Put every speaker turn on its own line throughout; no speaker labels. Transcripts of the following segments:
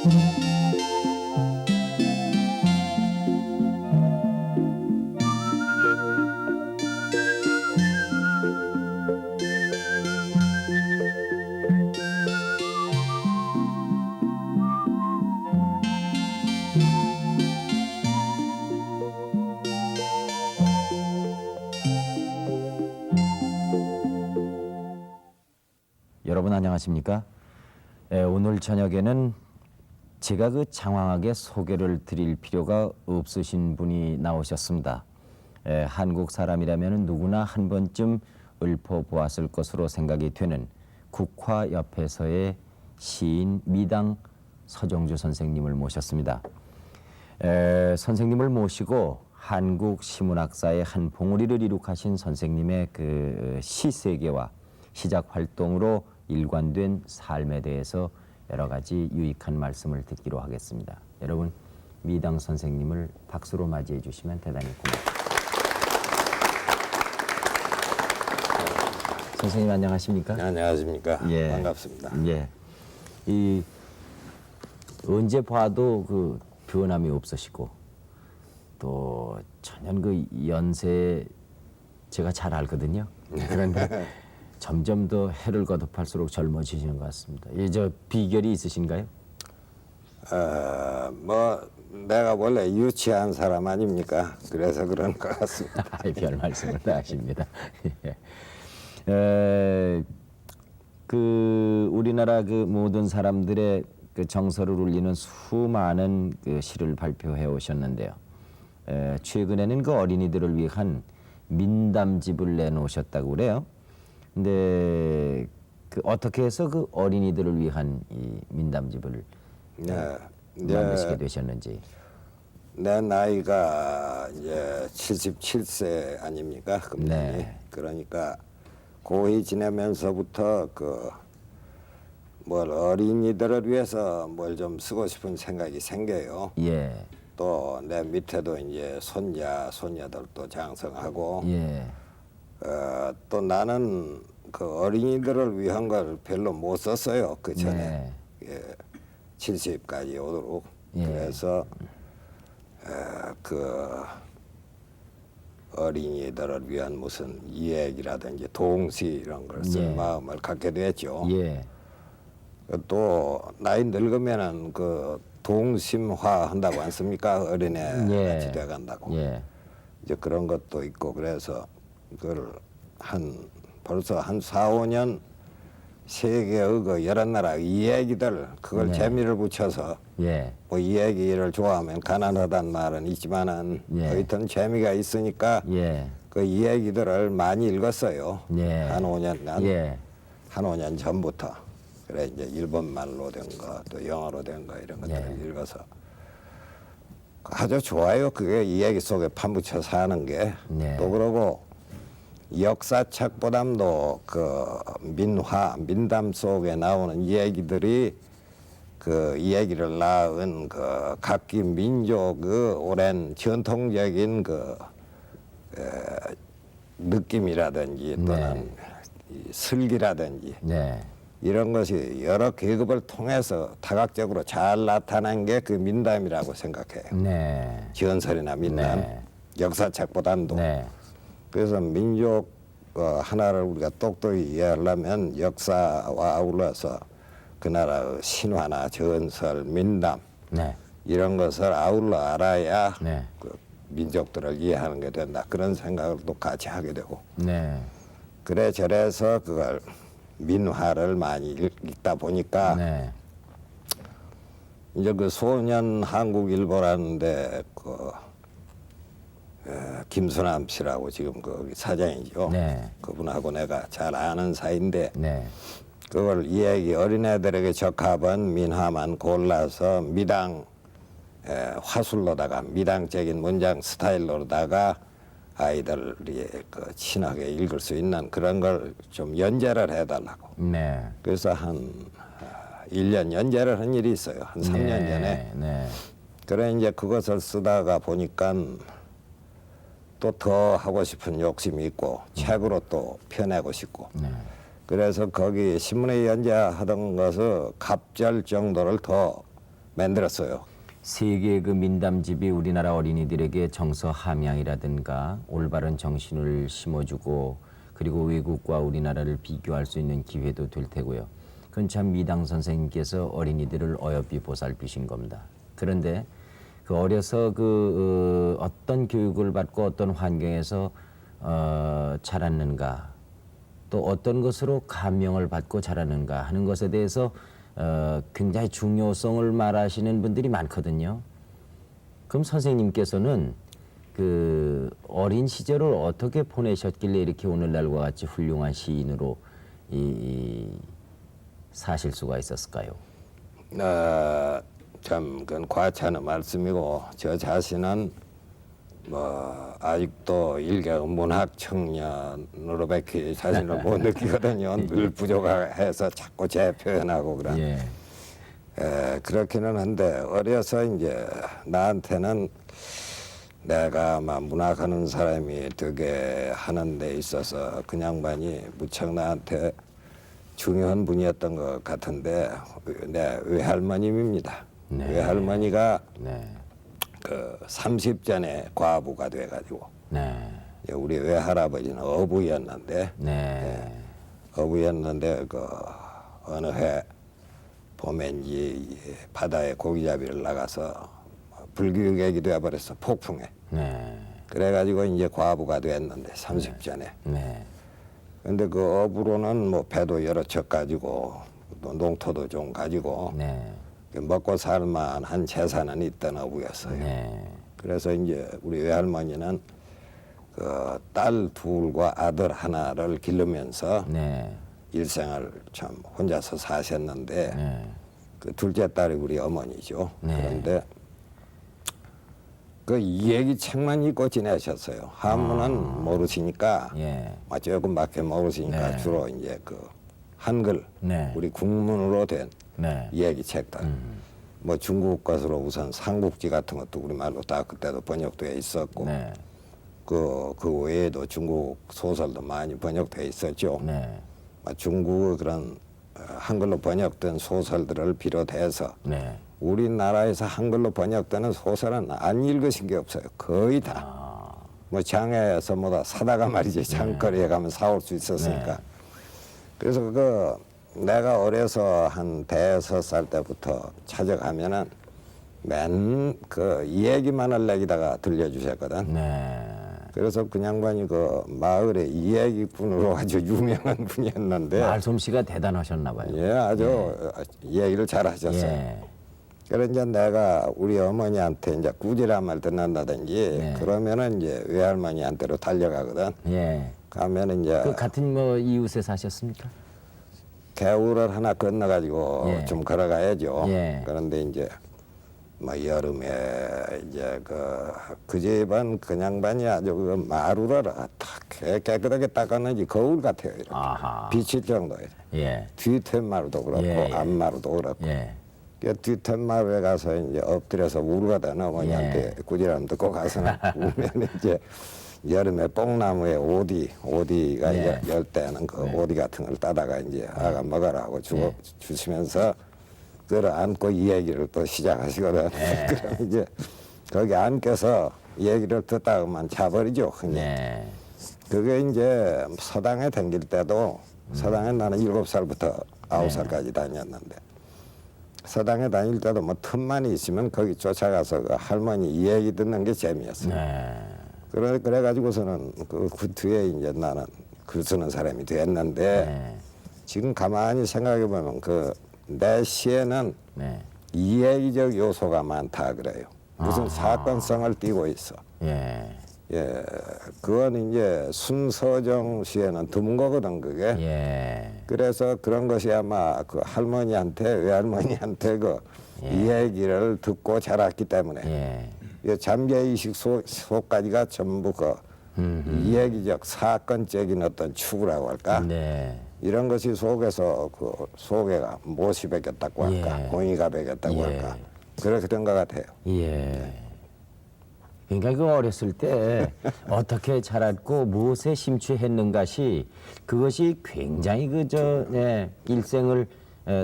여러분 안녕하십니까? 오늘 저녁에는 제가 그 장황하게 소개를 드릴 필요가 없으신 분이 나오셨습니다. 한국 사람이라면 누구나 한 번쯤 읊어보았을 것으로 생각이 되는 국화옆에서의 시인 미당 서정주 선생님을 모셨습니다. 선생님을 모시고 한국 시문학사의 한 봉우리를 이룩하신 선생님의 그 시세계와 시작 활동으로 일관된 삶에 대해서 여러 가지 유익한 말씀을 듣기로 하겠습니다. 여러분 미당 선생님을 박수로 맞이해 주시면 대단히 고맙습니다. 선생님 안녕하십니까?
안녕하십니까?
예.
반갑습니다.
예. 이 언제 봐도 그 변함이 없으시고 또 전혀 그 연세 제가 잘 알거든요. 그런데 점점 더 해를 거듭할수록 젊어지시는 것 같습니다. 저 비결이 있으신가요?
뭐 내가 원래 유치한 사람 아닙니까? 그래서 그런 것 같습니다.
별 말씀을 다 하십니다. 그 우리나라 그 모든 사람들의 그 정서를 울리는 수많은 그 시를 발표해 오셨는데요. 최근에는 그 어린이들을 위한 민담집을 내놓으셨다고 그래요. 근데 그 어떻게 해서 그 어린이들을 위한 이 민담집을 만드시게 되셨는지?
내 나이가 이제 77세 아닙니까? 금년이.
네.
그러니까 고이 지내면서부터 뭘 어린이들을 위해서 뭘 좀 쓰고 싶은 생각이 생겨요.
예.
또 내 밑에도 이제 손녀들도 장성하고.
예.
또 나는 그 어린이들을 위한 걸 별로 못 썼어요. 그 전에.
네.
70까지 오도록.
예.
그래서 그 어린이들을 위한 무슨 이야기라든지 동시 이런 걸 쓸
예.
마음을 갖게 됐죠.
예.
또 나이 늙으면은 그 동심화 한다고 않습니까? 어린애 같이 돼간다고.
예.
이제 그런 것도 있고 그래서 그걸 벌써 한 4, 5년 세계의 그 여러 나라 이야기들 그걸
네.
재미를 붙여서
예.
뭐 이야기를 좋아하면 가난하다는 말은 있지만은
예.
하여튼 재미가 있으니까
예.
그 이야기들을 많이 읽었어요.
예.
한 5년간.
예.
한 5년 전부터. 그래 이제 일본말로 된 거 또 영어로 된 거 이런 것들을
예.
읽어서 아주 좋아요. 그게 이야기 속에 파묻혀 사는 게.
네.
또 그러고 역사책보담도 그 민담 속에 나오는 이야기들이 그 이야기를 낳은 그 각기 민족의 오랜 전통적인 그 느낌이라든지 또는 이 슬기라든지
네.
이런 것이 여러 계급을 통해서 다각적으로 잘 나타난 게 그 민담이라고 생각해요.
네.
지언설이나 민담,
네.
역사책보담도.
네.
그래서 민족 하나를 우리가 똑똑히 이해하려면 역사와 아울러서 그 나라의 신화나 전설, 민담
네.
이런 것을 아울러 알아야
네.
그 민족들을 이해하는 게 된다. 그런 생각을 또 같이 하게 되고.
네.
그래 저래서 그걸 민화를 많이 읽다 보니까
네.
이제 그 소년 한국일보라는데 그 김수남 씨라고 지금 거기 사장이죠.
네.
그분하고 내가 잘 아는 사이인데
네.
그걸 이야기 어린애들에게 적합한 민화만 골라서 미당 화술로다가 미당적인 문장 스타일로다가 아이들이 그 친하게 읽을 수 있는 그런 걸 좀 연재를 해달라고.
네.
그래서 한 1년 연재를 한 일이 있어요. 한 3년 전에.
네.
그래 이제 그것을 쓰다가 보니까 또 더 하고 싶은 욕심이 있고 책으로 또 펴내고 싶고.
네.
그래서 거기 신문에 연재하던 것을 갑절 정도를 더 만들었어요.
세계의 그 민담집이 우리나라 어린이들에게 정서 함양이라든가 올바른 정신을 심어주고 그리고 외국과 우리나라를 비교할 수 있는 기회도 될 테고요. 그건 참 미당 선생님께서 어린이들을 어여삐 보살피신 겁니다. 그런데 그 어려서 그 어떤 교육을 받고 어떤 환경에서 자랐는가 또 어떤 것으로 감명을 받고 자라는가 하는 것에 대해서 굉장히 중요성을 말하시는 분들이 많거든요. 그럼 선생님께서는 그 어린 시절을 어떻게 보내셨길래 이렇게 오늘날과 같이 훌륭한 시인으로 사실 수가 있었을까요?
참 그건 과찬의 말씀이고 저 자신은 뭐 아직도 일개 문학 청년으로밖에 자신을 못 느끼거든요. 늘 부족해서 자꾸 재표현하고 그런. 그렇기는 한데 어려서 이제 나한테는 내가 막 문학하는 사람이 되게 하는 데 있어서 그 양반이 무척 나한테 중요한 분이었던 것 같은데 내 외할머님입니다.
네.
외할머니가
네.
그 30전에 과부가 돼가지고
네.
우리 외할아버지는 어부였는데
네.
어부였는데 그 어느 해 봄엔지 바다에 고기잡이를 나가서 불교객이 되어버렸어. 폭풍에.
네.
그래가지고 이제 과부가 됐는데 30전에.
네.
근데 그 어부로는 뭐 배도 여러 척 가지고 또 농토도 좀 가지고
네.
먹고 살만한 재산은 있던 어부였어요.
네.
그래서 이제 우리 외할머니는 그 딸 둘과 아들 하나를 기르면서
네.
일생을 참 혼자서 사셨는데
네.
그 둘째 딸이 우리 어머니죠.
네.
그런데 그 이야기 책만 읽고 지내셨어요. 한문은 모르시니까
예.
조금밖에 모르시니까
네.
주로 이제 그 한글
네.
우리 국문으로 된
네.
이야기 책들. 뭐 중국 것으로 우선 삼국지 같은 것도 우리말로 다 그때도 번역되어 있었고
네.
그 외에도 중국 소설도 많이 번역되어 있었죠.
네.
중국의 그런 한글로 번역된 소설들을 비롯해서
네.
우리나라에서 한글로 번역되는 소설은 안 읽으신 게 없어요. 거의 다. 뭐 장에서 뭐다 사다가 말이지 장거리에 가면 사올 수 있었으니까. 그래서 그 내가 어려서 한 5살 때부터 찾아가면은 맨 그 이야기만을 내기다가 들려주셨거든.
네.
그래서 그 양반이 그 마을의 이야기꾼으로 아주 유명한 분이었는데
말솜씨가 대단하셨나 봐요.
예, 아주 이야기를 잘하셨어요.
예.
그래서 이제 내가 우리 어머니한테 이제 꾸지람을 듣는다든지
네.
그러면은 이제 외할머니한테로 달려가거든.
예.
가면은 이제
그 같은 뭐 이웃에 사셨습니까?
개울을 하나 건너가지고
예.
좀 걸어가야죠.
예.
그런데 이제 뭐 여름에 이제 그 집은 그 양반이 아주 그 마루를 깨끗하게 닦았는지 거울 같아요. 이렇게
아하.
비칠 정도예요.
예.
뒤툇마루도 그렇고
예, 예.
앞마루도 그렇고.
예.
그 뒤툇마루에 가서 이제 엎드려서 울거든. 어머니한테 꾸지람 듣고 가서는 울면 이제 여름에 뽕나무에 오디가
예.
이제 열 때는 그 오디 같은 걸 따다가 이제 아가 먹어라 하고 주시면서 그걸 안고 이 얘기를 또 시작하시거든. 그럼 이제 거기 앉아서 얘기를 듣다가만 자버리죠. 흔히.
네.
그게 이제 서당에 다닐 때도 서당에 나는 7살부터 9살까지 다녔는데 서당에 다닐 때도 뭐 틈만 있으면 거기 쫓아가서 그 할머니 이야기 듣는 게 재미였어요.
네.
그래가지고서는 그 뒤에 이제 나는 글 쓰는 사람이 됐는데
네.
지금 가만히 생각해 보면 그 내 시에는
네.
이야기적 요소가 많다 그래요. 무슨
아하.
사건성을 띠고 있어.
예.
예, 그건 이제 순서정 시에는 드문 거거든 그게.
예.
그래서 그런 것이 아마 그 할머니한테 외할머니한테 그 이야기를 듣고 자랐기 때문에
예.
잠재의식 속까지가 전부 그 이야기적 사건적인 어떤 추구라고 할까
네.
이런 것이 속에서 그 속에가 못이 베겼다고 할까
예.
공이가 베겼다고
예.
할까 그런 것 같아요.
예. 그러니까 그 어렸을 때 어떻게 자랐고 무엇에 심취했는가시 그것이 굉장히 일생을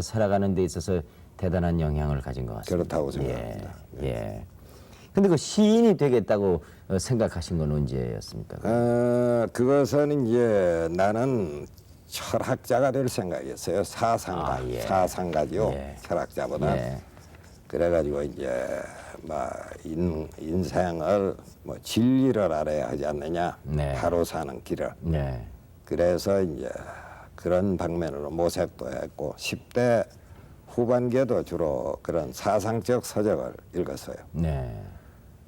살아가는 데 있어서 대단한 영향을 가진 것 같습니다.
그렇다고 생각합니다.
예. 근데 그 시인이 되겠다고 생각하신 건 언제였습니까?
그것은 이제 나는 철학자가 될 생각이었어요. 사상가,
아, 예.
사상가죠.
예.
철학자보다.
예.
그래가지고 이제 뭐 인생을 뭐 진리를 알아야 하지 않느냐.
네.
바로 사는 길을.
네.
그래서 이제 그런 방면으로 모색도 했고 10대 후반기에도 주로 그런 사상적 서적을 읽었어요.
네.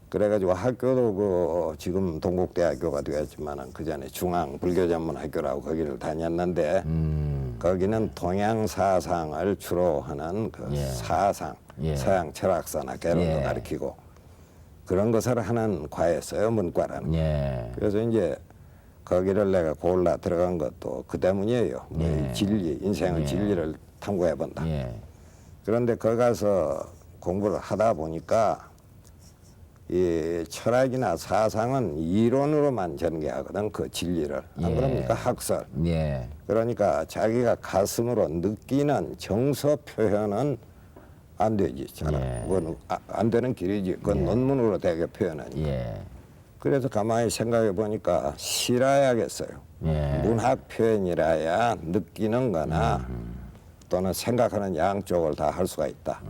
그래가지고 학교도 그 지금 동국대학교가 되었지만은 그 전에 중앙불교전문학교라고 거기를 다녔는데 거기는 동양 사상을 주로 하는 그
예.
사상,
예.
서양 철학사나 개론을
예.
가리키고 그런 것을 하는 과였어요, 문과라는.
예.
그래서 이제 거기를 내가 골라 들어간 것도 그 때문이에요.
예.
이 진리, 인생의
예.
진리를 탐구해 본다.
예.
그런데 거기 가서 공부를 하다 보니까 이 철학이나 사상은 이론으로만 전개하거든, 그 진리를. 안
예.
그럽니까? 학설.
예.
그러니까 자기가 가슴으로 느끼는 정서 표현은 안 되지. 잘.
예.
그건 안 되는 길이지. 그건 논문으로 되게 표현하니까.
예.
그래서 가만히 생각해 보니까 시라야겠어요.
예.
문학 표현이라야 느끼는 거나 또는 생각하는 양쪽을 다 할 수가 있다.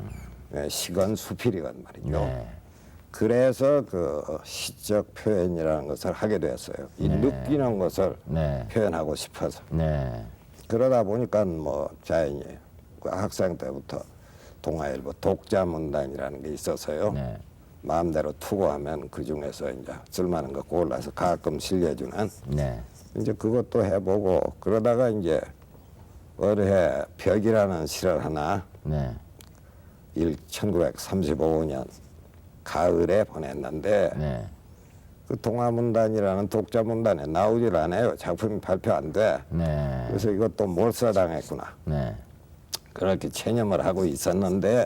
시건 수필이건 말이죠.
네.
그래서 그 시적 표현이라는 것을 하게 됐어요. 이 느끼는 것을
네.
표현하고 싶어서.
네.
그러다 보니까 뭐 자연히 그 학생 때부터 동아일보 독자문단이라는 게 있어서요.
네.
마음대로 투고하면 그 중에서 이제 쓸만한 거 골라서 가끔 실려주는
네.
이제 그것도 해보고 그러다가 이제 올해 벽이라는 시를 하나
네.
1935년 가을에 보냈는데
네.
그 동화문단이라는 독자문단에 나오질 않아요. 작품이 발표 안 돼.
네.
그래서 이것도 몰사당했구나.
네.
그렇게 체념을 하고 있었는데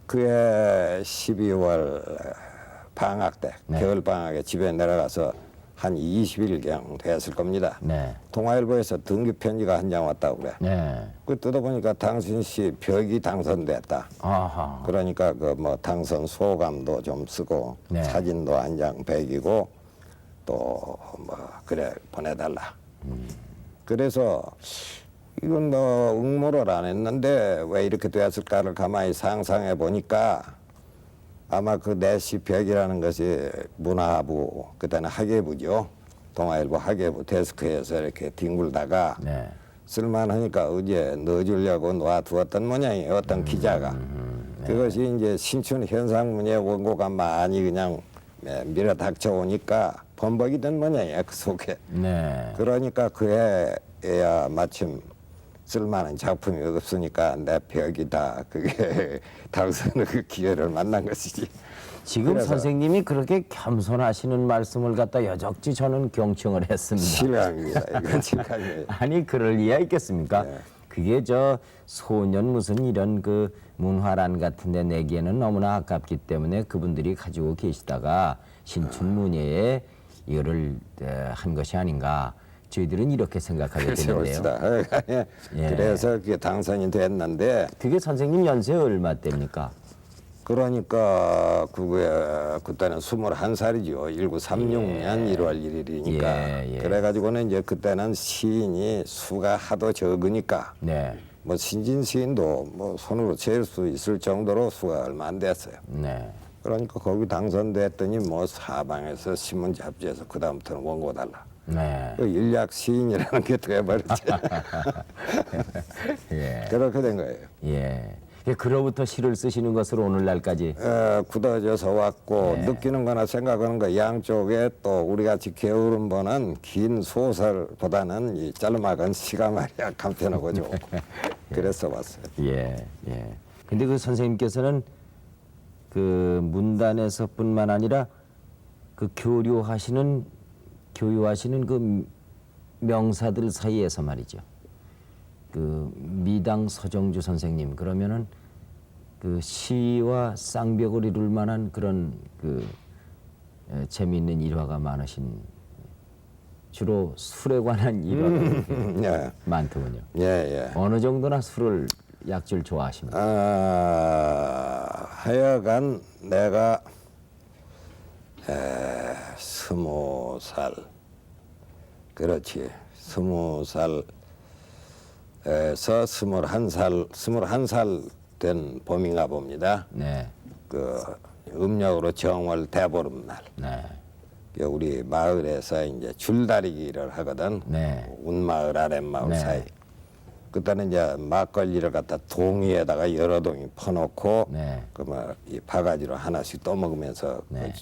그해 12월 방학 때
네.
겨울 방학에 집에 내려가서 한 20일경 됐을 겁니다.
네.
동아일보에서 등기 편지가 한 장 왔다고 그래.
네.
그 뜯어보니까 당신 씨 벽이 당선됐다.
아하.
그러니까 그 뭐 당선 소감도 좀 쓰고
네.
사진도 한 장 배기고 또 뭐 그래 보내달라. 그래서 이건 뭐 응모를 안 했는데 왜 이렇게 되었을까를 가만히 상상해 보니까 아마 그 내시 벽이라는 것이 문화부 그때는 학예부죠. 동아일보 학예부 데스크에서 이렇게 뒹굴다가
네.
쓸만하니까 어제 넣어주려고 놔두었던 모양이에요. 어떤 기자가. 그것이 이제 신춘 현상문의 원고가 많이 그냥 밀어 닥쳐오니까 범벅이 된 모양이에요. 그 속에.
네.
그러니까 그 해야 마침 쓸만한 작품이 없으니까 내 벽이다. 그게 당선의 그 기회를 만난 것이지.
지금
그래서
선생님이 그렇게 겸손하시는 말씀을 갖다 여적지 저는 경청을 했습니다.
실감입니다. 이건 실감이에요.
아니 그럴 리야 있겠습니까?
네.
그게 저 소년 무슨 이런 그 문화란 같은 데 내기에는 너무나 아깝기 때문에 그분들이 가지고 계시다가 신춘문예에 이거를 한 것이 아닌가. 저희들은 이렇게 생각하게
글쎄
되는데요.
옳시다.
예.
그래서 그게 당선이 됐는데
그게 선생님 연세 얼마 때입니까?
그러니까 그때는 21살이죠. 1936년 1월 1일이니까.
예, 예.
그래가지고는 이제 그때는 시인이 수가 하도 적으니까
네.
뭐 신진 시인도 뭐 손으로 잴 수 있을 정도로 수가 얼마 안 됐어요.
네.
그러니까 거기 당선됐더니 뭐 사방에서 신문 잡지에서 그 다음부터는 원고 달라.
네.
그 일약 시인이라는 게 돼버렸지.
예.
그렇게 된 거예요.
예. 그로부터 시를 쓰시는 것으로 오늘날까지.
굳어져서 왔고
네.
느끼는 거나 생각하는 거 양쪽에 또 우리같이 게으른 분은 긴 소설보다는 이 짤막한 시가 말이야 간편하고 좋고 그래서 왔어요.
예. 예. 근데 그 선생님께서는 그 문단에서뿐만 아니라 그 교유하시는 그 명사들 사이에서 말이죠. 그 미당 서정주 선생님 그러면은 그 시와 쌍벽을 이룰 만한 그런 그 재미있는 일화가 많으신 주로 술에 관한 일화가
예,
많더군요.
예, 예.
어느 정도나 술을 약주를 좋아하십니까?
하여간 내가 20살, 그렇지, 20살에서 21살 된 봄인가 봅니다.
네.
그 음력으로 정월 대보름날,
네.
우리 마을에서 이제 줄다리기를 하거든.
네.
운마을 아랫마을
네.
사이. 그때는 이제 막걸리를 갖다 동이에다가 여러 동이 퍼놓고
네.
그뭐이 바가지로 하나씩 떠먹으면서
네.
그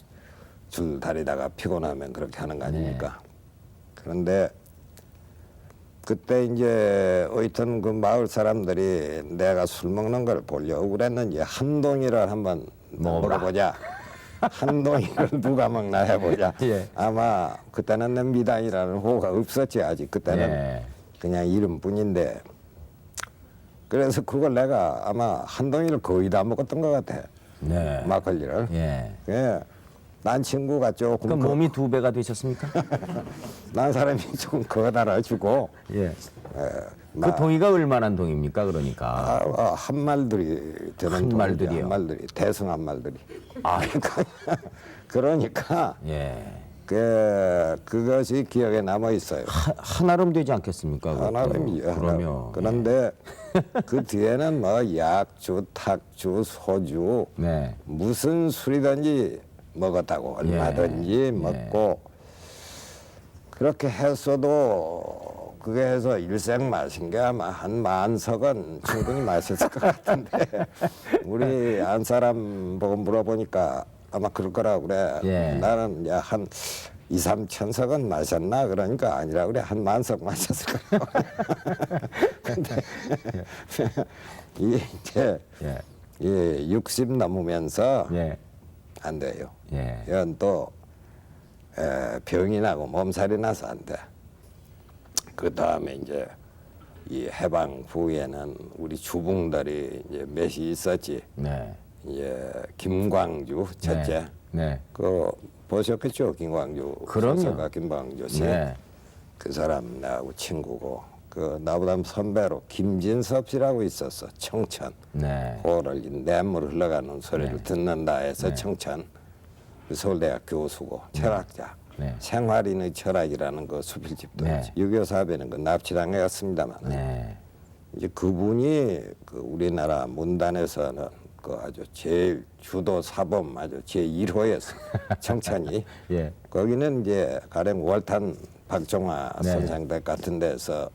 줄다리다가 피곤하면 그렇게 하는 거 아닙니까? 그런데 그때 이제 어쨌든 그 마을 사람들이 내가 술 먹는 걸 보려고 그랬는지 한동이를 한번
먹어보라.
먹어보자. 한동이를 누가 먹나 해보자.
예.
아마 그때는 내 미당이라는 호가 없었지. 아직 그때는
예.
그냥 이름뿐인데. 그래서 그걸 내가 아마 한동이를 거의 다 먹었던 것 같아.
네.
막걸리를.
예.
예. 난 친구가 조금
그럼 몸이 2배가 되셨습니까?
난 사람이 조금 거달아주고
예. 그 동이가 얼마나 동입니까? 그러니까.
한말들이 되는
한말들이요?
한말들이 대성 한말들이.
아,
그러니까
예.
그것이 기억에 남아 있어요.
한아름 되지 않겠습니까? 그것도?
하나름이죠.
그러면.
그런데 그 뒤에는 뭐 약주, 탁주, 소주
네.
무슨 술이든지 먹었다고 얼마든지
예.
먹고 그렇게 했어도 그게 해서 일생 마신 게 아마 한 만석은 충분히 마셨을 것 같은데 우리 안 사람 보고 물어보니까 아마 그럴 거라고 그래.
예.
나는 야, 한 2, 3천석은 마셨나? 그러니까 아니라 그래 한 만석 마셨을 거라고. 근데 이제
예.
60 넘으면서
예.
안 돼요.
예.
이건 또 병이 나고 몸살이 나서 안 돼. 그 다음에 이제 이 해방 후에는 우리 주붕들이 이제 몇이 있었지.
네.
이제 김광주 첫째.
네.
그 보셨겠죠, 김광주.
그럼요.
소설가 김광주 씨.
네.
그 사람 나하고 친구고. 그 나보다 선배로 김진섭 씨라고 있었어. 청천.
네.
호를 냇물 흘러가는 소리를
네.
듣는다 해서
네.
청천. 그 서울대학 교수고 철학자.
네.
생활인의 철학이라는 그 수필집도
네.
6.25 사변은 그 납치당했습니다만
네.
이제 그분이 그 우리나라 문단에서는 그 아주 제일 주도 사범 아주 제1호였어. 청천이.
예.
거기는 이제 가령 월탄 박종화
네.
선생댁 같은 데서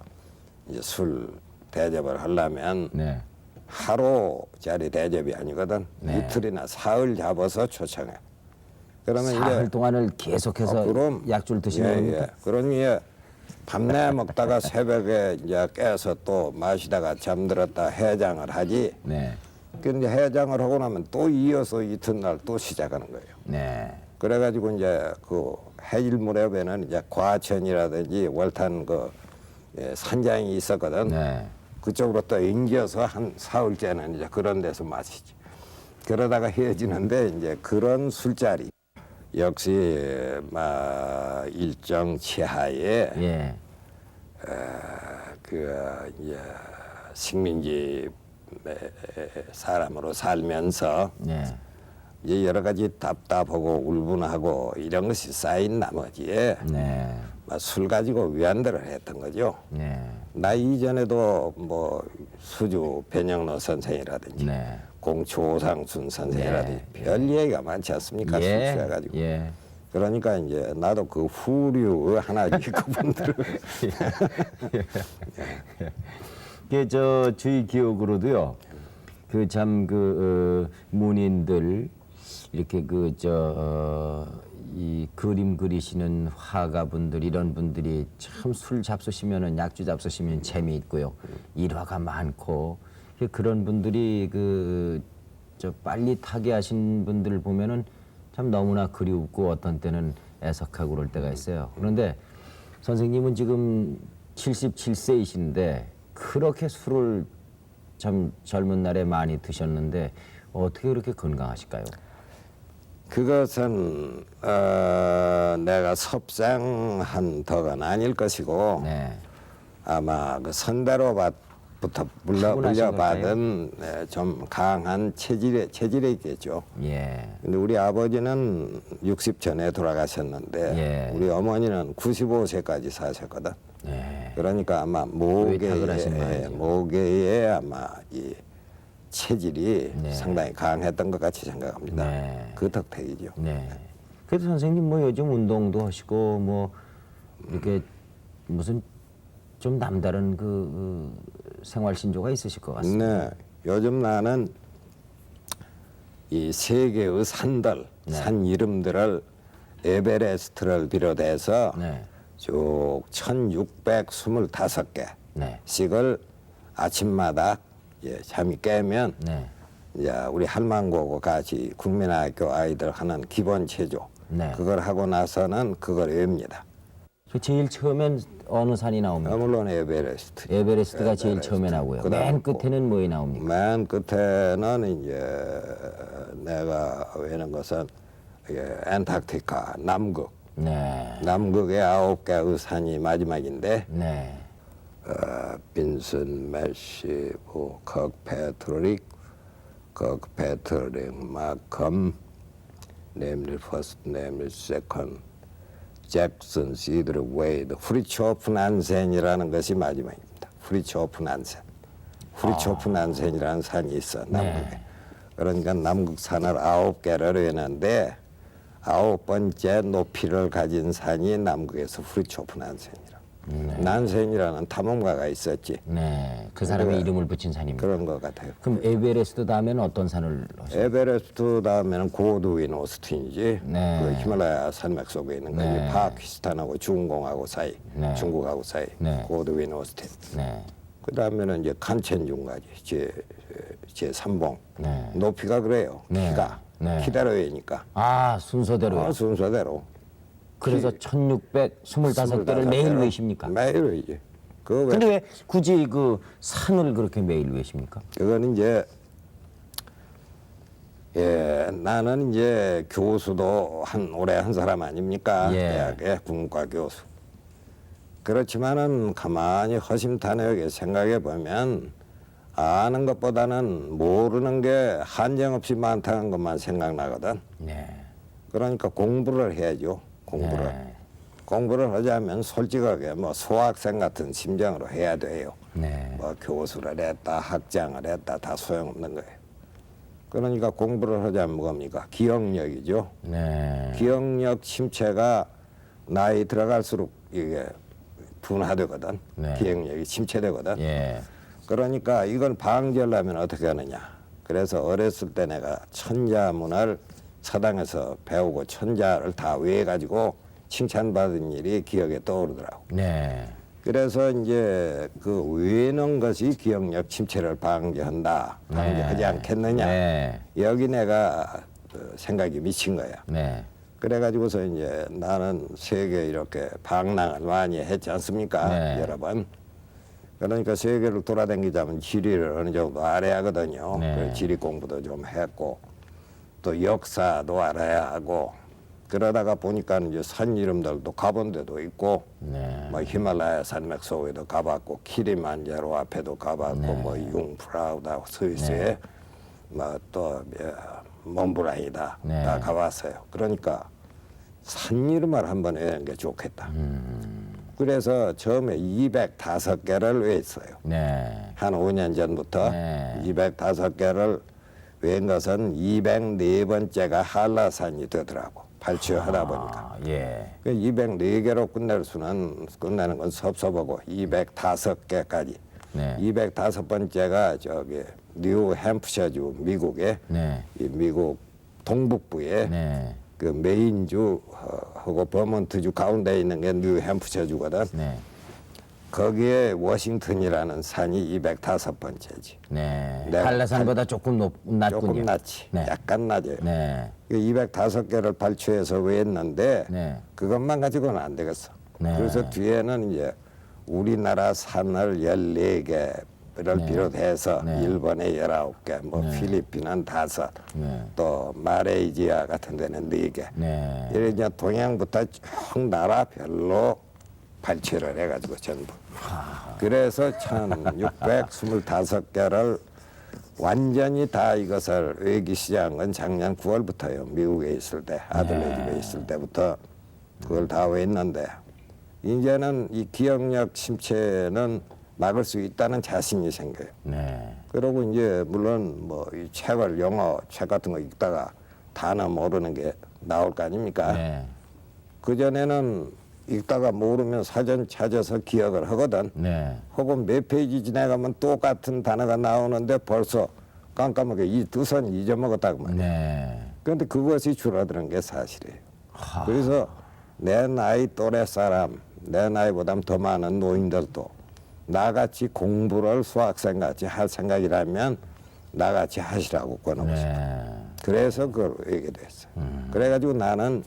이제 술 대접을 하려면
네.
하루짜리 대접이 아니거든.
네.
이틀이나 사흘 잡아서 초청해. 그러면
사흘 동안을 계속해서
그럼
약주를 드시는 겁니까?
예. 그러니 밤내 먹다가 새벽에 이제 깨서 또 마시다가 잠들었다 해장을 하지.
네.
근데 해장을 하고 나면 또 이어서 이튿날 또 시작하는 거예요.
네.
그래가지고 이제 그 해질 무렵에는 이제 과천이라든지 월탄 그 산장이 있었거든.
네.
그쪽으로 또 옮겨서 한 사흘째는 이제 그런 데서 마시지. 그러다가 헤어지는데 이제 그런 술자리 역시 일정 치하에
예.
그 이제 식민지 사람으로 살면서
네.
이제 여러 가지 답답하고 울분하고 이런 것이 쌓인 나머지에
네.
술 가지고 위안들을 했던 거죠.
네.
나 이전에도 뭐 수주 변영로 선생이라든지
네.
공추 오상순 선생이라든지
네.
별 얘기가 많지 않습니까? 술
예.
취해가지고.
예.
그러니까 이제 나도 그 후류 하나지 그분들을
그 저희 기억으로도요. 그 참 그 문인들 이렇게 이 그림 그리시는 화가분들 이런 분들이 참 술 잡수시면은 약주 잡수시면 재미있고요. 일화가 많고 그런 분들이 빨리 타계하신 분들 보면은 참 너무나 그리웠고 어떤 때는 애석하고 그럴 때가 있어요. 그런데 선생님은 지금 77세이신데 그렇게 술을 참 젊은 날에 많이 드셨는데 어떻게 그렇게 건강하실까요?
그것은 내가 섭생한 덕은 아닐 것이고
네.
아마 그 선대로부터 부터
타고나신
물려받은 좀 강한 체질에 있겠죠.
예.
근데 우리 아버지는 60 전에 돌아가셨는데
예.
우리 어머니는 95세까지 사셨거든.
예.
그러니까 아마
의탁을 하신 거죠.
모계에 아마 이 체질이
네.
상당히 강했던 것 같이 생각합니다.
네.
그 덕택이죠.
네. 그래도 선생님 뭐 요즘 운동도 하시고 뭐 이렇게 무슨 좀 남다른 그 생활 신조가 있으실 것 같습니다.
네. 요즘 나는 이 세계의 산들,
네.
산 이름들을 에베레스트를 비롯해서
네.
쭉 1625개
네.
씩을 아침마다 잠이 깨면
네.
이제 우리 할망구하고 같이 국민학교 아이들 하는 기본 체조
네.
그걸 하고 나서는 그걸 외웁니다.
그 제일 처음엔 어느 산이 나옵니까?
물론 에베레스트.
에베레스트가 제일
에베레스트.
처음에 나오고요.
그다음
맨 끝에는 뭐에 나옵니까?
맨 끝에는 이제 내가 외는 것은 안타르티카 남극.
네.
남극의 9개의 산이 마지막인데
네.
빈슨, 메시, kirkpatrick, 마컴, 네임리 퍼스트, 네임리 세컨드, 잭슨, 시드르, 웨이드, 프리츠호프 난센이라는 것이 마지막입니다. 프리츠호프 난센. 프리츠호프 난센이라는 산이 있어 남극에.
네.
그러니까 남극 산을 9개를 외는데 9번째 높이를 가진 산이 남극에서 프리츠호프 난센이라. 난센이라는 탐험가가 있었지.
네. 그 사람의 이름을 붙인 산입니다.
그런 것 같아요.
그럼 에베레스트 다음에는 어떤 산을 하십니까?
에베레스트 다음에는 고드윈 오스틴이지.
네.
그 히말라야 산맥 속에 있는 거지.
네.
파키스탄하고 중공하고 사이,
네.
중국하고 사이.
네.
고드윈 오스틴.
네.
그 다음에는 이제 간첸중까지 제 3봉.
네.
높이가 그래요.
네.
키가
네.
키대로이니까.
아, 순서대로요.
순서대로.
그래서 1625개를 매일 외십니까?
매일 외지.
근데 왜 굳이 그 산을 그렇게 매일 외십니까?
그거는 이제 나는 이제 교수도 오래 한 사람 아닙니까?
예.
대학의 국문과 교수. 그렇지만은 가만히 허심탄회하게 생각해 보면 아는 것보다는 모르는 게 한정없이 많다는 것만 생각나거든.
네.
그러니까 공부를 해야죠. 공부를.
네.
공부를 하자면 솔직하게 뭐 소학생 같은 심정으로 해야 돼요.
네.
뭐 교수를 했다, 학장을 했다, 다 소용없는 거예요. 그러니까 공부를 하자면 뭡니까? 기억력이죠.
네.
기억력 침체가 나이 들어갈수록 이게 둔화되거든.
네.
기억력이 침체되거든.
예.
그러니까 이걸 방지하려면 어떻게 하느냐. 그래서 어렸을 때 내가 천자문을 서당에서 배우고 천자를 다 외워가지고 칭찬받은 일이 기억에 떠오르더라고.
네.
그래서 이제 그 외는 것이 기억력 침체를 방지하지 않겠느냐.
네.
여기 내가 생각이 미친 거야.
네.
그래가지고서 이제 나는 세계 이렇게 방랑을 많이 했지 않습니까?
네.
여러 번. 그러니까 세계를 돌아다니자면 지리를 어느 정도 알아야 하거든요.
네.
그래서 지리 공부도 좀 했고 또 역사도 알아야 하고 그러다가 보니까 이제 산 이름들도 가본 데도 있고
네.
뭐 히말라야 산맥 속에도 가봤고 키리만자로 앞에도 가봤고
네.
뭐 융프라우다 스위스에 뭐 또 몬브랑이다
네.
다 가봤어요. 그러니까 산 이름을 한번 외우는 게 좋겠다. 그래서 처음에 205개를 외웠어요.
네.
한 5년 전부터
네.
205개를 외운 것은 204번째가 한라산이 되더라고. 발췌하다 보니까.
아, 예.
그 204개로 끝내는 건 섭섭하고 205개까지.
네.
205번째가 저기 뉴햄프셔주 미국의
네.
이 미국 동북부에
네.
그 메인주하고 버몬트주 가운데 있는 게 뉴햄프셔주거든.
네.
거기에 워싱턴이라는 산이 205번째지.
네.
내가
한라산보다 조금 낮군요.
조금 낮지.
네.
약간 낮아요.
네.
205개를 발췌해서 외웠는데
네.
그것만 가지고는 안 되겠어.
네.
그래서 뒤에는 이제 우리나라 산을 14개를 비롯해서
네.
일본에 19개, 뭐 필리핀은 5,
네.
또 마레이시아 같은 데는 4개.
네.
이래 이제 동양부터 쭉 나라별로 발췌를 해가지고 전부. 그래서 1625개를 완전히 다 이것을 외기 시작한 건 작년 9월부터요. 미국에 있을 때, 아들네 집에 있을 때부터 그걸 다 외웠는데, 이제는 이 기억력 침체는 막을 수 있다는 자신이 생겨요.
네.
그러고 이제 물론 뭐 이 책을 영어 책 같은 거 읽다가 단어 모르는 게 나올 거 아닙니까?
네.
그전에는 읽다가 모르면 사전 찾아서 기억을 하거든.
네.
혹은 몇 페이지 지나가면 똑같은 단어가 나오는데 벌써 깜깜하게 이 두 선 잊어먹었다고 말이야.
네.
그런데 그것이 줄어드는 게 사실이에요. 그래서 내 나이 또래 사람, 내 나이보다 더 많은 노인들도 나같이 공부를 수학생같이 할 생각이라면 나같이 하시라고 권하고 싶어요.
네.
그래서 그걸 얘기했어요. 그래가지고 나는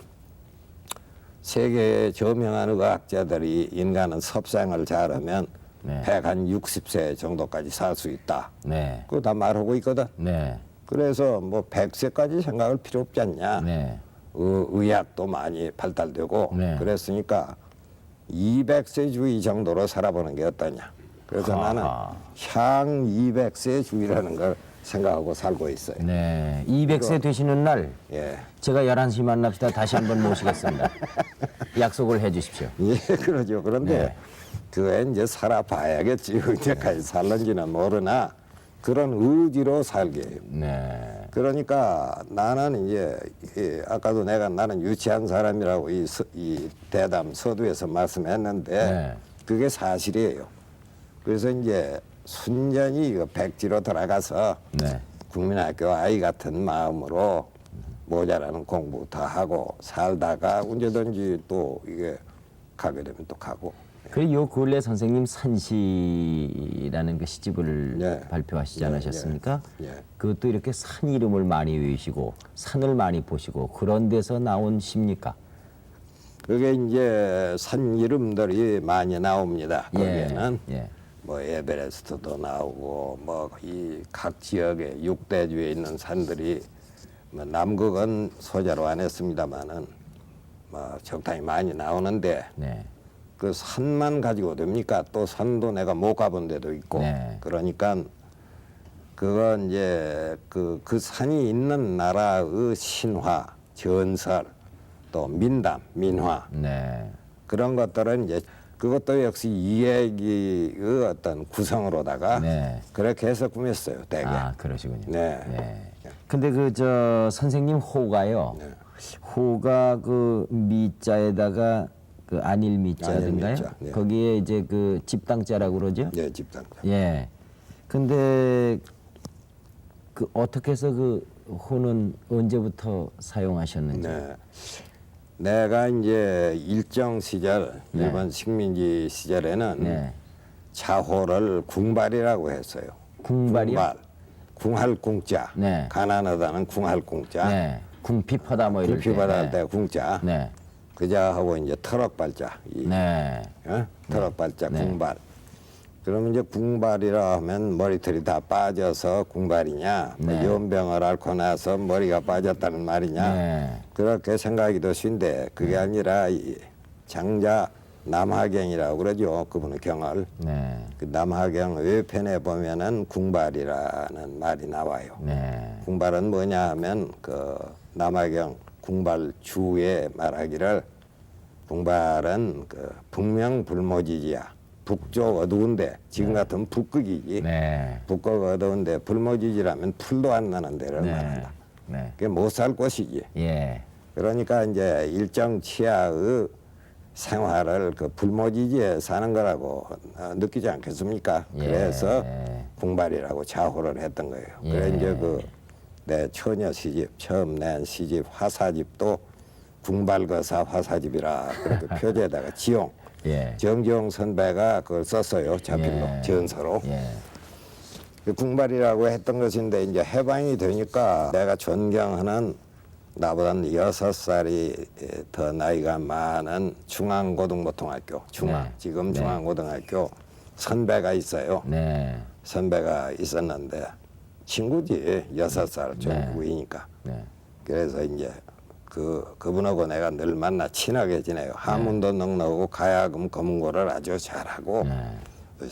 세계의 저명한 의학자들이 인간은 섭생을 잘하면
네.
160세 정도까지 살 수 있다.
네.
그거 다 말하고 있거든.
네.
그래서 뭐 100세까지 생각할 필요 없지 않냐.
네.
의학도 많이 발달되고
네.
그랬으니까 200세 주의 정도로 살아보는 게 어떠냐. 그래서 나는 향 200세 주의라는 걸 생각하고 살고 있어요.
네. 200세 되시는 날
예.
제가 11시 만납시다 다시 한번 모시겠습니다. 약속을 해 주십시오.
예, 그러죠. 그런데
네.
그게 이제 살아봐야겠지. 언제까지 살는지는 모르나 그런 의지로 살게 해요.
네.
그러니까 나는 이제 아까도 내가 나는 유치한 사람이라고 이 대담 서두에서 말씀했는데
네.
그게 사실이에요. 그래서 이제 순전히 이거 백지로 들어가서
네.
국민학교 아이 같은 마음으로 모자라는 공부 다 하고 살다가 언제든지 또 이게 가게 되면 또 가고.
그리고 요 근래 선생님 산시라는 그 시집을
네.
발표하시지
네,
않으셨습니까?
네.
그것도 이렇게 산 이름을 많이 외우시고 산을 많이 보시고 그런 데서 나온 시입니까?
그게 이제 산 이름들이 많이 나옵니다. 거기에는
예.
뭐 에베레스트도 나오고 뭐 이 각 지역에 6대주에 있는 산들이 뭐 남극은 소재로 안 했습니다만은 뭐 적당히 많이 나오는데
네.
그 산만 가지고 됩니까? 또 산도 내가 못 가본 데도 있고
네.
그러니까 그건 이제 그 산이 있는 나라의 신화, 전설, 또 민담, 민화
네.
그런 것들은 이제 그것도 역시 이야기의 어떤 구성으로다가
네.
그렇게 해서 꾸몄어요, 대개.
아, 그러시군요.
네.
네. 근데 그 저 선생님 호가요.
네.
호가 그 미자에다가 그 안일 미자든가요?
안일 미자, 네.
거기에 이제 그 집당자라고 그러죠?
예, 집단.
예. 근데 그 어떻게 해서 그 호는 언제부터 사용하셨는지?
네. 내가 이제 일정 시절
네.
일본 식민지 시절에는
네.
자호를 궁발이라고 했어요.
궁발이요?
궁발. 궁할 궁자.
네.
가난하다는 궁할 궁자.
네. 궁피파다 뭐 이럴 때.
궁피바다 할
네.
때 궁자.
네.
그자하고 이제 터럭발자. 이
네.
터럭발자
네.
궁발. 그러면 이제 궁발이라 하면 머리털이 다 빠져서 궁발이냐, 뭐
네.
연병을 앓고 나서 머리가 빠졌다는 말이냐,
네.
그렇게 생각하기도 쉬운데 그게 아니라 이 장자 남하경이라고 그러죠. 그분의 경을.
네.
그 남하경 외편에 보면은 궁발이라는 말이 나와요.
네.
궁발은 뭐냐 하면 그 남하경 궁발 주에 말하기를 궁발은 그 북명불모지지야. 북쪽 어두운데 지금 같은 북극이지.
네.
북극 어두운데 불모지지라면 풀도 안 나는 데를
네.
말한다.
네.
그게 못 살 곳이지.
예.
그러니까 이제 일정 치하의 생활을 그 불모지지에 사는 거라고 느끼지 않겠습니까?
예.
그래서 궁발이라고 자호를 했던 거예요.
예.
그래 이제 그 내 처녀 시집 처음 낸 시집 화사집도 궁발거사 화사집이라 그렇게 표지에다가 지용
예.
정지용 선배가 그걸 썼어요. 자필로
예.
전서로.
예.
그 궁발이라고 했던 것인데 이제 해방이 되니까 내가 존경하는 나보다는 6살이 더 나이가 많은 중앙고등보통학교 중앙
네.
지금
네.
중앙고등학교 선배가 있어요.
네.
선배가 있었는데 친구지 6살 좀
네.
위니까.
네.
그래서 이제 그분하고 내가 늘 만나 친하게 지내요. 한문도 넉넉하고 가야금 검은고를 아주 잘하고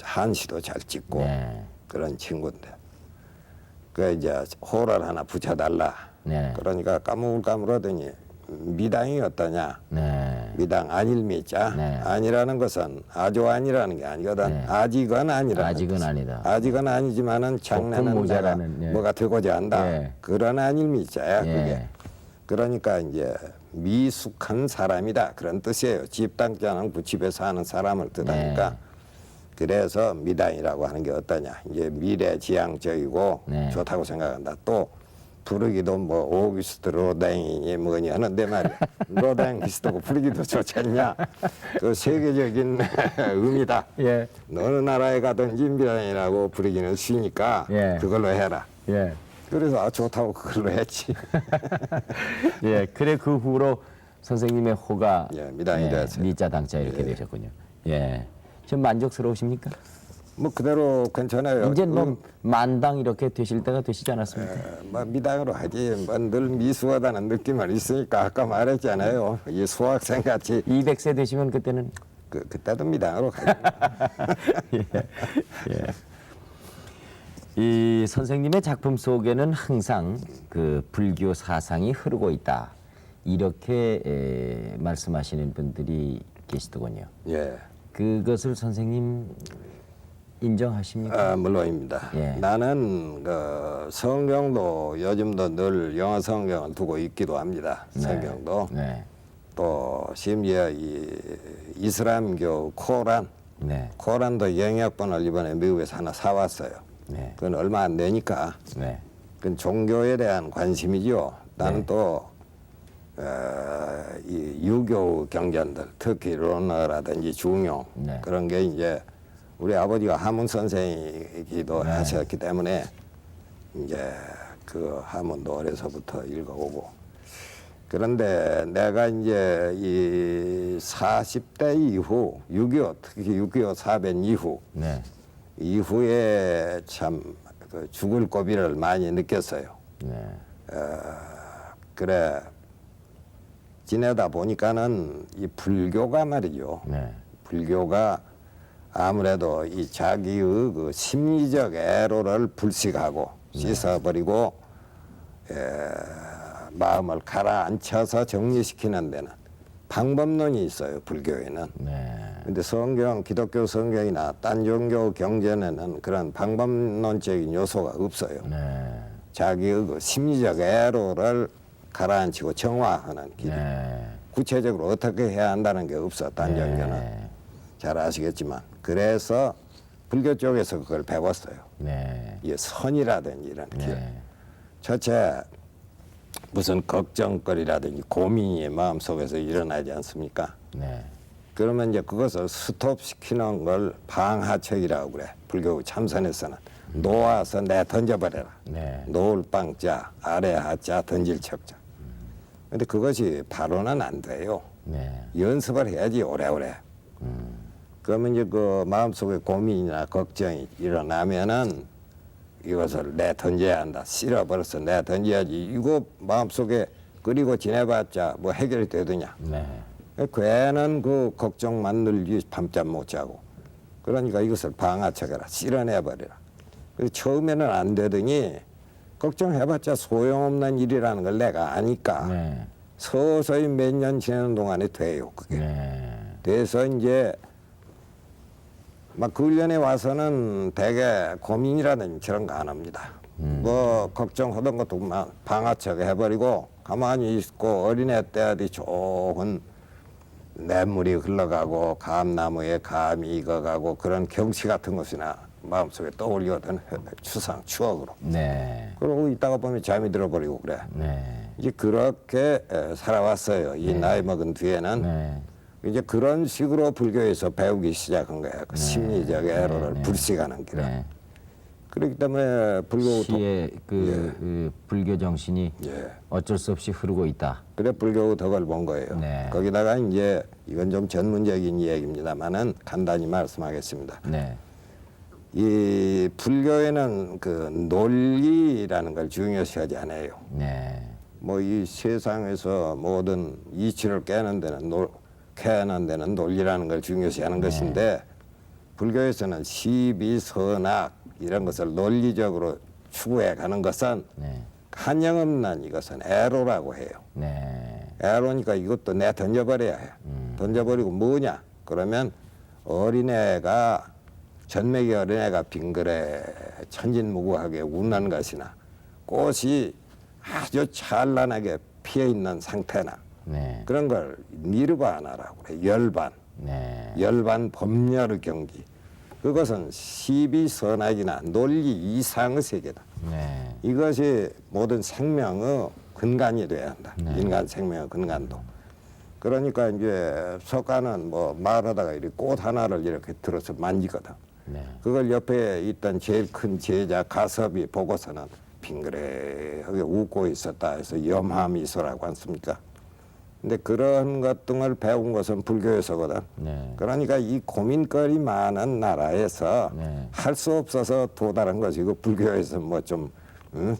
한시도 잘 찍고
네.
그런 친구인데 그 이제 호를 하나 붙여달라.
네.
그러니까 까물까물하더니 미당이 어떠냐?
네.
미당 아닐 미자.
네.
아니라는 것은 아주 아니라는 게 아니거든.
네.
아직은 아니라는
아직은
뜻이야.
아니다.
아직은 아니지만은 장래는
모자라는,
내가
예.
뭐가 되고자 한다.
예.
그런 아닐 미자야
예.
그게. 그러니까 이제 미숙한 사람이다 그런 뜻이에요. 집당자는 그 집에 사는 사람을 뜻하니까.
네.
그래서 미당이라고 하는 게 어떠냐. 이제 미래지향적이고
네.
좋다고 생각한다. 또 부르기도 뭐 오기스트 로댕이니 뭐니 하는데 말이야. 로댕기스트고 부르기도 좋잖냐. 그 세계적인 의미다.
예.
어느 나라에 가든지 미당이라고 부르기는 쉬니까
예.
그걸로 해라.
예.
그래서 아 좋다고 그걸로 했지.
예. 그래 그 후로 선생님의 호가
예, 미당이 됐어요.
미자 당자 이렇게 되셨군요. 예. 좀 만족스러우십니까?
뭐 그대로 괜찮아요.
이제 뭐 만당 이렇게 되실 때가 되시지 않았습니까?
뭐 미당으로 하지 뭐 늘 미수하다는 느낌은 있으니까 아까 말했잖아요. 이 수학생 같이
200세 되시면 그때는
그때도 미당으로 가지.
예. 예. 이 선생님의 작품 속에는 항상 그 불교 사상이 흐르고 있다. 이렇게 말씀하시는 분들이 계시더군요.
예.
그것을 선생님 인정하십니까?
아, 물론입니다.
예.
나는 그 성경도 요즘도 늘 영어 성경을 두고 읽기도 합니다. 성경도
네.
또 심지어 이 이슬람교 코란
네.
코란도 영역본을 이번에 미국에서 하나 사왔어요.
네.
그건 얼마 안 되니까
네.
그건 종교에 대한 관심이죠. 나는
네.
또 이 유교 경전들 특히 론어라든지 중용
네.
그런 게 이제 우리 아버지가 하문 선생이기도
네.
하셨기 때문에 이제 그 하문도 어려서부터 읽어오고 그런데 내가 이제 이 40대 이후 6.25 특히 6.25 사변 이후
네.
이후에 참 그 죽을 고비를 많이 느꼈어요.
네.
그래 지내다 보니까는 이 불교가 말이죠.
네.
불교가 아무래도 이 자기의 그 심리적 애로를 불식하고 씻어버리고 마음을 가라앉혀서 정리시키는 데는 방법론이 있어요. 불교에는.
네.
근데 성경, 기독교 성경이나 딴 종교 경전에는 그런 방법론적인 요소가 없어요.
네.
자기의 그 심리적 애로를 가라앉히고 정화하는 길.
네.
구체적으로 어떻게 해야 한다는 게 없어. 딴 종교는.
네.
잘 아시겠지만. 그래서 불교 쪽에서 그걸 배웠어요.
네.
이 선이라든지 이런 길.
네.
첫째 무슨 걱정거리라든지 고민이 마음속에서 일어나지 않습니까?
네.
그러면 이제 그것을 스톱시키는 걸 방하책이라고 그래. 불교 참선에서는 놓아서 내 던져버려라.
네.
놓을 빵자, 아래 하자, 던질 척자. 근데 그것이 바로는 안 돼요.
네.
연습을 해야지 오래오래. 그러면 이제 그 마음속에 고민이나 걱정이 일어나면은 이것을 내 던져야 한다. 실어버려서 내 던져야지. 이거 마음속에 그리고 지내봤자 뭐 해결이 되더냐.
네.
괜한 그 걱정만 늘지 밤잠 못 자고. 그러니까 이것을 방아척해라. 실어내버려라. 그래서 처음에는 안 되더니 걱정해봤자 소용없는 일이라는 걸 내가 아니까
네.
서서히 몇 년 지내는 동안에 돼요. 그게.
네.
돼서 이제 막 그 훈련에 와서는 대개 고민이라든지 그런 거 안 합니다. 뭐 걱정하던 것도 막 방아척 해버리고 가만히 있고 어린애 때야지 좋은 냇물이 흘러가고 감나무에 감이 익어가고 그런 경치 같은 것이나 마음속에 떠올리거든 추상 추억으로.
네.
그러고 있다가 보면 잠이 들어버리고 그래.
네.
이제 그렇게 살아왔어요. 이 나이 먹은 뒤에는.
네.
이제 그런 식으로 불교에서 배우기 시작한 거야. 그 심리적 애로를 불식하는 길을.
네.
그렇기 때문에 불교
시의 그 불교 정신이
예.
어쩔 수 없이 흐르고 있다.
그래 불교 덕을 본 거예요.
네.
거기다가 이제 이건 좀 전문적인 얘기입니다만은 간단히 말씀하겠습니다.
네.
이 불교에는 그 논리라는 걸 중요시하지 않아요.
네.
뭐 이 세상에서 모든 이치를 깨는 데는 논리라는 걸 중요시하는 것인데 불교에서는 시비선악 이런 것을 논리적으로 추구해 가는 것은
네.
한영없는 이것은 애로라고 해요.
네.
애로니까 이것도 내 던져버려야 해. 던져버리고 뭐냐? 그러면 어린애가 전매기 어린애가 빙그레 천진무구하게 웃는 것이나 꽃이 아주 찬란하게 피어 있는 상태나
네.
그런 걸 니르바나라고 그래. 열반.
네.
열반 법렬의 경기. 그것은 시비선악이나 논리 이상의 세계다.
네.
이것이 모든 생명의 근간이 돼야 한다. 인간 생명의 근간도. 그러니까 이제 석가는 뭐 말하다가 이렇게 꽃 하나를 이렇게 들어서 만지거든.
네.
그걸 옆에 있던 제일 큰 제자 가섭이 보고서는 빙그레하게 웃고 있었다 해서 염하미소라고 않습니까? 근데 그런 것 등을 배운 것은 불교에서거든.
네.
그러니까 이 고민거리 많은 나라에서
네.
할 수 없어서 도달한 것이고 불교에서 뭐 좀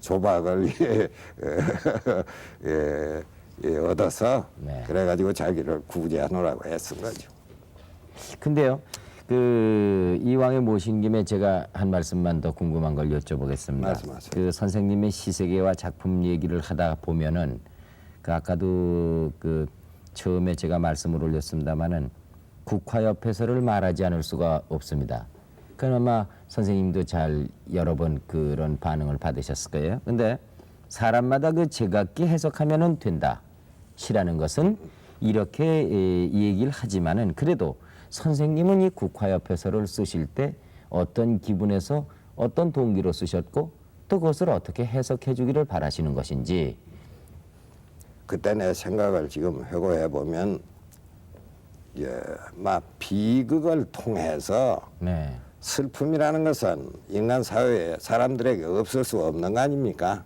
조박을 얻어서
네.
그래가지고 자기를 구제하노라고 애쓴 거죠.
근데요, 그 이왕에 모신 김에 제가 한 말씀만 더 궁금한 걸 여쭤보겠습니다.
말씀하세요.
그 선생님의 시세계와 작품 얘기를 하다 보면은 그 아까도 그 처음에 제가 말씀을 올렸습니다마는 국화협회서를 말하지 않을 수가 없습니다. 그나마 선생님도 잘 여러 번 그런 반응을 받으셨을 거예요. 근데 사람마다 그 제각기 해석하면은 된다. 시라는 것은 이렇게 이 얘기를 하지만은 그래도 선생님은 이 국화협회서를 쓰실 때 어떤 기분에서 어떤 동기로 쓰셨고 또 그것을 어떻게 해석해 주기를 바라시는 것인지.
그때 내 생각을 지금 회고해 보면 막 비극을 통해서
네.
슬픔이라는 것은 인간 사회에 사람들에게 없을 수 없는 거 아닙니까?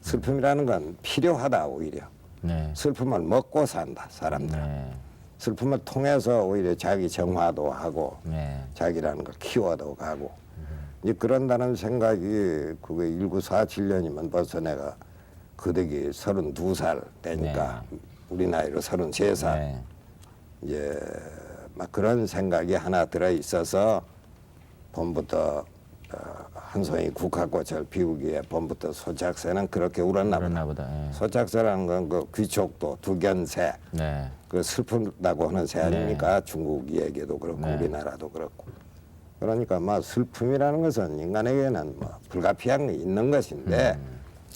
슬픔이라는 건 필요하다 오히려.
네.
슬픔을 먹고 산다 사람들은.
네.
슬픔을 통해서 오히려 자기 정화도 하고
네.
자기라는 걸 키워도 가고 이제 그런다는 생각이 그게 1947년이면 벌써 내가 그덕이 32살 되니까 우리 나이로 33살
네.
이제 막 그런 생각이 하나 들어 있어서 봄부터 한 송이 국화꽃을 피우기에 봄부터 소작새는 그렇게 울었나 보다.
그러나 보다. 예.
소작새라는 건 그 귀족도 두견새
네.
그 슬프다고 하는 새 아닙니까? 중국 얘기도 그렇고
네.
우리나라도 그렇고. 그러니까 막 슬픔이라는 것은 인간에게는 뭐 불가피한 있는 것인데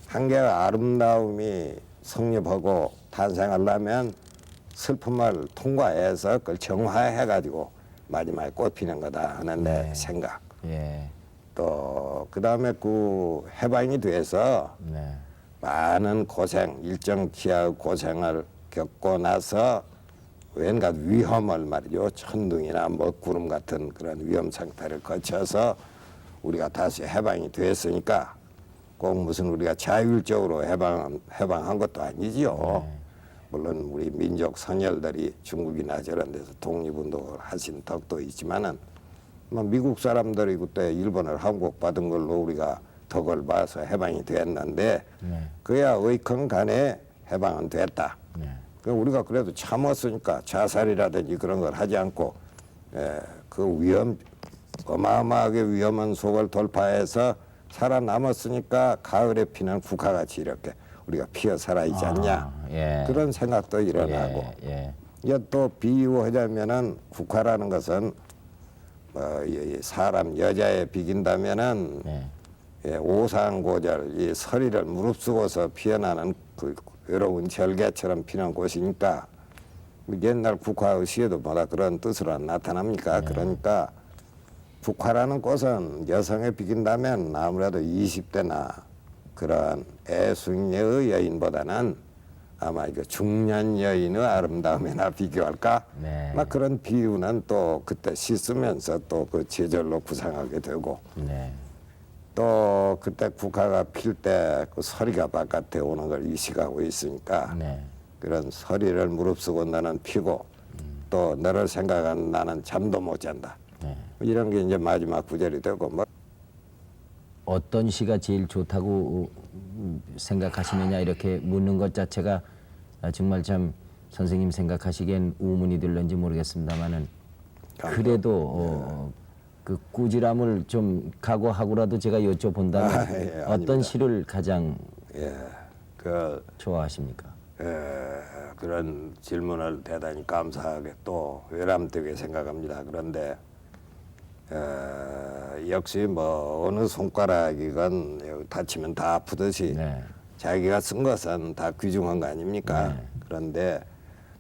한계의 아름다움이 성립하고 탄생하려면 슬픔을 통과해서 그걸 정화해가지고 마지막에 꽃 피는 거다 하는 내 생각.
예.
또 그다음에 그 해방이 돼서
네.
많은 고생, 일정 기하의 고생을 겪고 나서 왠가 위험을 말이죠. 천둥이나 먹구름 같은 그런 위험 상태를 거쳐서 우리가 다시 해방이 됐으니까 꼭 무슨 우리가 자율적으로 해방한 것도 아니지요. 물론 우리 민족 선열들이 중국이나 저런 데서 독립운동을 하신 덕도 있지만은 뭐 미국 사람들이 그때 일본을 항복받은 걸로 우리가 덕을 봐서 해방이 됐는데 그야 의컨 간에 해방은 됐다. 우리가 그래도 참았으니까 자살이라든지 그런 걸 하지 않고 그 어마어마하게 위험한 속을 돌파해서 살아남았으니까 가을에 피는 국화같이 이렇게 우리가 피어 살아있지 않냐. 그런 생각도 일어나고 이제 또 비유하자면은 국화라는 것은 사람 여자에 비긴다면은 오상고절 이 서리를 무릅쓰고서 피어나는 그 외로운 절개처럼 피는 곳이니까 옛날 국화의 시에도 뭐다 그런 뜻으로 나타납니까? 그러니까 국화라는 꽃은 여성에 비긴다면 아무래도 20대나 그런 애숙녀의 여인보다는 아마 이거 중년 여인의 아름다움이나 비교할까? 막 그런 비유는 또 그때 씻으면서 또 그 제절로 구상하게 되고 또 그때 국화가 필 때 그 서리가 바깥에 오는 걸 의식하고 있으니까 그런 서리를 무릅쓰고 나는 피고 또 너를 생각하는 나는 잠도 못 잔다. 이런 게 이제 마지막 구절이 되고 뭐
어떤 시가 제일 좋다고 생각하시느냐 이렇게 묻는 것 자체가 정말 참 선생님 생각하시기엔 우문이 될런지 모르겠습니다만은 그래도 그 꾸지람을 좀 각오하고라도 제가 여쭤본다면
예,
어떤
아닙니다.
시를 가장
예, 그
좋아하십니까?
그런 질문을 대단히 감사하게 또 외람되게 생각합니다. 그런데 역시 뭐 어느 손가락이건 다치면 다 아프듯이
네.
자기가 쓴 것은 다 귀중한 거 아닙니까?
네.
그런데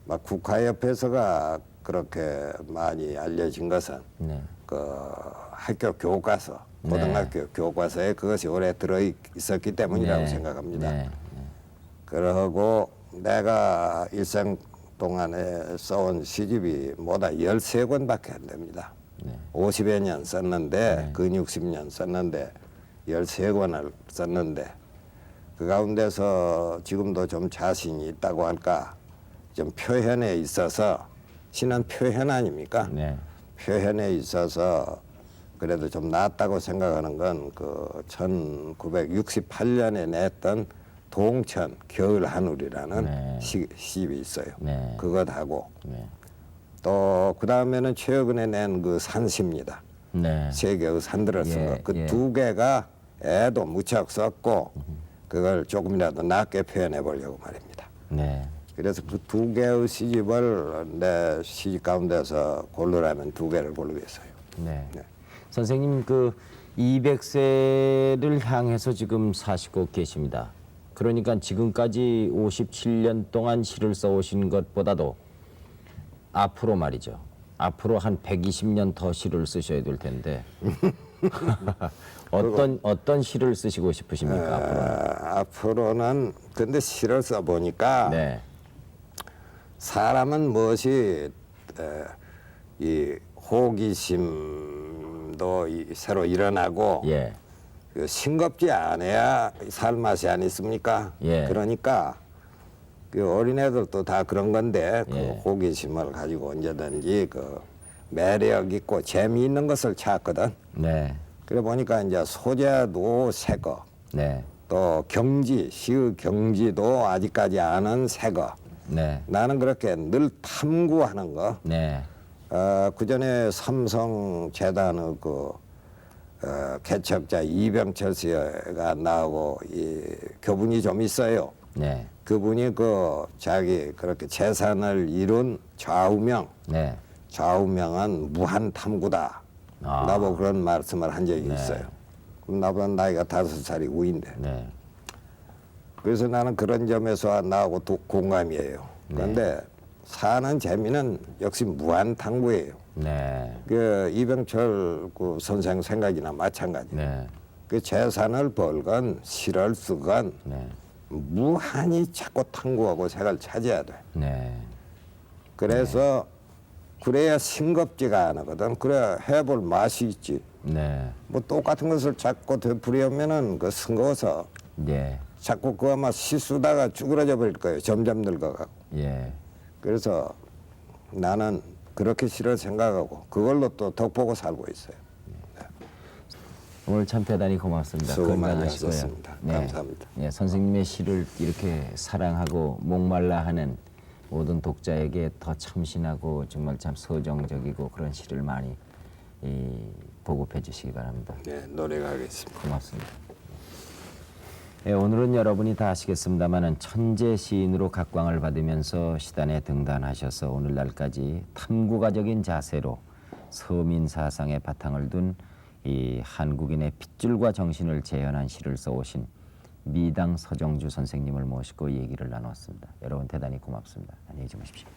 막 국화협회서가 그렇게 많이 알려진 것은
네.
그 학교 교과서, 고등학교 교과서에 그것이 오래 들어 있었기 때문이라고
네.
생각합니다.
네.
그러고 내가 일생 동안에 써온 시집이 뭐다 13권밖에 안 됩니다.
네.
50여 년 썼는데 근 60년 썼는데 13권을 썼는데 그 가운데서 지금도 좀 자신이 있다고 할까 좀 표현에 있어서 시는 표현 아닙니까?
네.
표현에 있어서 그래도 좀 낫다고 생각하는 건 그 1968년에 냈던 동천 겨울 한울이라는
네.
시집이 있어요.
네.
그것하고
네.
또 그 다음에는 최근에 낸 그 산시입니다.
네.
세계의 산들을 쓴
예,
거. 그
예.
두 개가 애도 무척 썼고 그걸 조금이라도 낫게 표현해 보려고 말입니다.
네.
그래서 그 두 개의 시집을 내 시집 가운데서 고르라면 두 개를 고르겠어요.
네.
네.
선생님 그 200세를 향해서 지금 사시고 계십니다. 그러니까 지금까지 57년 동안 시를 써오신 것보다도 앞으로 말이죠. 앞으로 한 120년 더 시를 쓰셔야 될 텐데 어떤 시를 쓰시고 싶으십니까? 앞으로?
앞으로는 근데 시를 써보니까
네.
사람은 무엇이 이 호기심도 새로 일어나고
예.
그 싱겁지 않아야 살 맛이 아니습니까?
예.
그러니까 그 어린애들도 다 그런 건데 그
예.
호기심을 가지고 언제든지 그 매력 있고 재미있는 것을 찾거든.
네.
그래 보니까 이제 소재도 새거,
네.
또 경지, 시의 경지도 아직까지 아는 새거.
네.
나는 그렇게 늘 탐구하는 거.
네.
그 전에 삼성재단의 그 개척자 이병철 씨가 나오고 이 교분이 좀 있어요.
네.
그분이 그 자기 그렇게 재산을 이룬 좌우명,
네.
좌우명은 무한 탐구다.
아.
나보고 그런 말씀을 한 적이
네.
있어요. 그럼 나보다 나이가 5살이 위인데.
네.
그래서 나는 그런 점에서 나하고 공감이에요. 그런데 사는 재미는 역시 무한 탐구예요.
네.
그 이병철 그 선생 생각이나 마찬가지.
네.
그 재산을 벌건 시를 쓰건
네.
무한히 자꾸 탐구하고 색을 찾아야 돼.
네.
그래서 그래야 싱겁지가 않거든. 그래야 해볼 맛이 있지.
네.
뭐 똑같은 것을 자꾸 되풀이하면은 그 싱거워서
예.
자꾸 그 아마 시 쓰다가 쭈그러져 버릴 거예요. 점점 늙어가고.
예.
그래서 나는 그렇게 시를 생각하고 그걸로 또 덕보고 살고 있어요.
오늘 참 대단히 고맙습니다.
수고 많이
건강하시고요.
하셨습니다. 감사합니다.
예, 선생님의 시를 이렇게 사랑하고 목말라 하는 모든 독자에게 더 참신하고 정말 참 서정적이고 그런 시를 많이 보급해 주시기 바랍니다.
네, 노력하겠습니다.
고맙습니다. 예, 오늘은 여러분이 다 아시겠습니다마는 천재 시인으로 각광을 받으면서 시단에 등단하셔서 오늘날까지 탐구가적인 자세로 서민 사상의 바탕을 둔 이 한국인의 핏줄과 정신을 재현한 시를 써오신 미당 서정주 선생님을 모시고 얘기를 나눴습니다. 여러분 대단히 고맙습니다. 안녕히 주무십시오.